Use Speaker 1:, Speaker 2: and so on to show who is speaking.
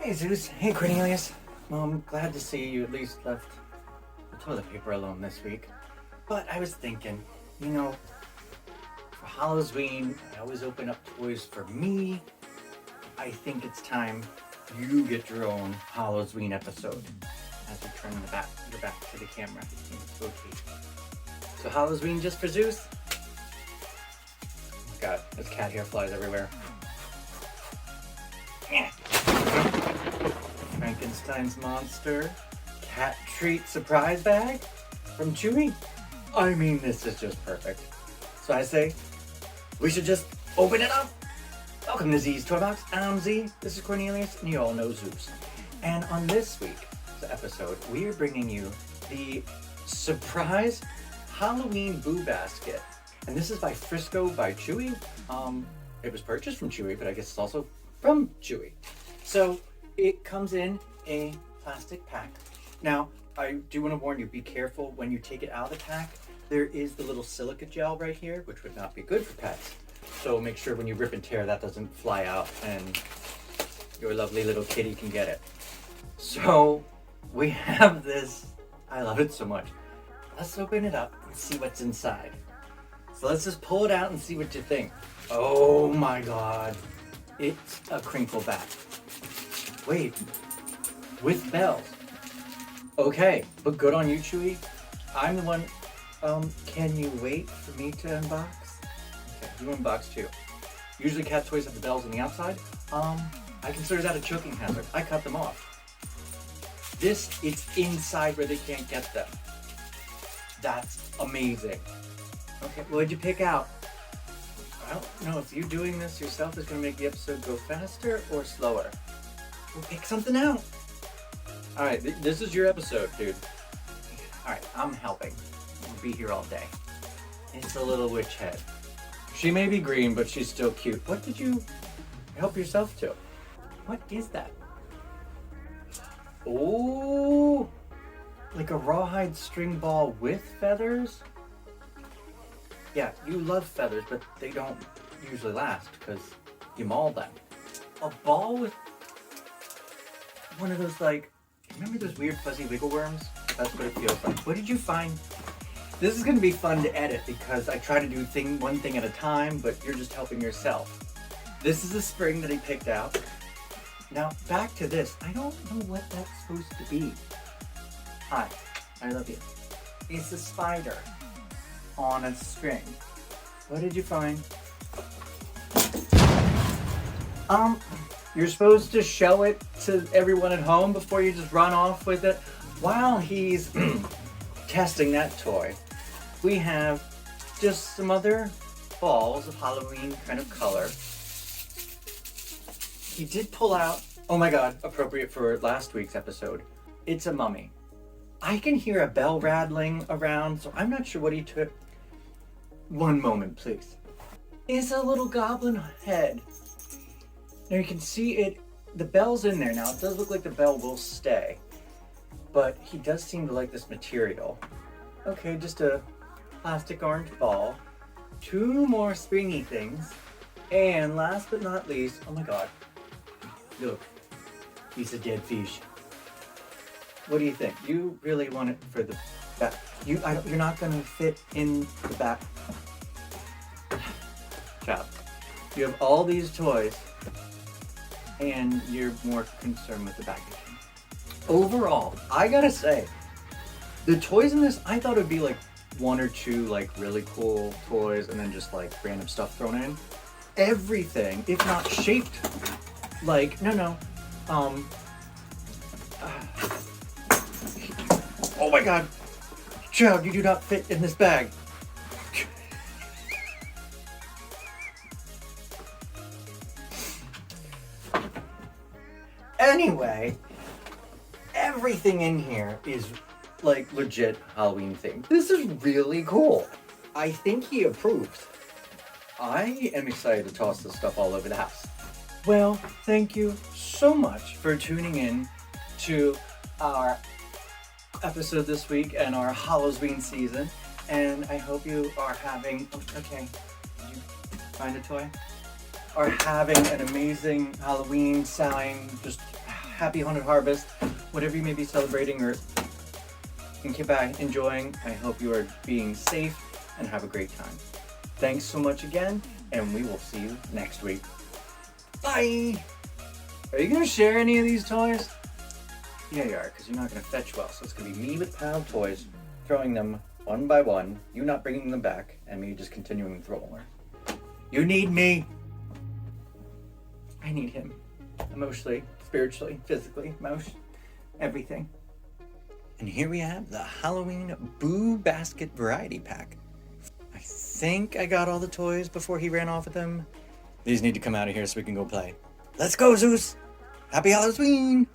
Speaker 1: Hey Zeus, hey Cornelius. I'm glad to see you at least left the toilet paper alone this week. But I was thinking, for Halloween, I always open up toys for me. I think it's time you get your own Halloween episode. As you turn your back to the camera. Rotate. So Halloween just for Zeus? Oh God, there's cat hair flies everywhere. Frankenstein's monster cat treat surprise bag from Chewy. I mean, this is just perfect. So I say, we should just open it up. Welcome to Z's Toy Box. I'm Z, this is Cornelius, and you all know Zeus. And on this week's episode, we are bringing you the surprise Halloween Boo Basket. And this is by Frisco by Chewy. It was purchased from Chewy, but I guess it's also from Chewy. So it comes in a plastic pack. Now, I do want to warn you, be careful when you take it out of the pack. There is the little silica gel right here, which would not be good for pets. So make sure when you rip and tear, that doesn't fly out and your lovely little kitty can get it. So we have this. I love it so much. Let's open it up and see what's inside. So let's just pull it out and see what you think. Oh my God. It's a crinkle back. Wait, with bells. Okay, but good on you, Chewy. I'm the one. Can you wait for me to unbox? Okay, you unbox too. Usually cat toys have the bells on the outside. I consider that a choking hazard. I cut them off. This, it's inside where they can't get them. That's amazing. Okay, what'd you pick out? I don't know if you doing this yourself is going to make the episode go faster or slower. We'll pick something out. All right, this is your episode, dude. All right, I'm helping. I'll be here all day. It's a little witch head. She may be green, but she's still cute. What did you help yourself to? What is that? Oh, like a rawhide string ball with feathers? Yeah, you love feathers, but they don't usually last because you maul them. A ball with one of those, like, remember those weird fuzzy wiggle worms? That's what it feels like. What did you find? This is going to be fun to edit because I try to do one thing at a time, but you're just helping yourself. This is a spring that he picked out. Now, back to this. I don't know what that's supposed to be. Hi, I love you. It's a spider on a string. What did you find? You're supposed to show it to everyone at home before you just run off with it. While he's testing that toy, we have just some other balls of Halloween kind of color. He did pull out, oh my God, appropriate for last week's episode. It's a mummy. I can hear a bell rattling around, so I'm not sure what he took. One moment, please. It's a little goblin head. Now you can see it, the bell's in there now. It does look like the bell will stay, but he does seem to like this material. Okay, just a plastic orange ball, two more springy things, and last but not least, oh my God, look, he's a dead fish. What do you think? You really want it for the back? You're not gonna fit in the back. Child, you have all these toys, and you're more concerned with the packaging. Overall, I gotta say, the toys in this, I thought it'd be like one or two like really cool toys, and then just like random stuff thrown in. Everything, if not shaped like oh my God, child, you do not fit in this bag. Anyway, everything in here is like legit Halloween themed. This is really cool. I think he approves. I am excited to toss this stuff all over the house. Well, thank you so much for tuning in to our episode this week and our Halloween season. And I hope you are having, okay, did you find a toy? Are having an amazing Halloween sign, just happy haunted harvest, whatever you may be celebrating or enjoying. I hope you are being safe and have a great time. Thanks so much again, and we will see you next week. Bye! Are you gonna share any of these toys? Yeah, you are, because you're not gonna fetch well. So it's gonna be me with pile of toys, throwing them one by one, you not bringing them back, and me just continuing to throw more. You need me! I need him. Emotionally, spiritually, physically, everything. And here we have the Halloween Boo Basket Variety Pack. I think I got all the toys before he ran off with them. These need to come out of here so we can go play. Let's go, Zeus! Happy Halloween!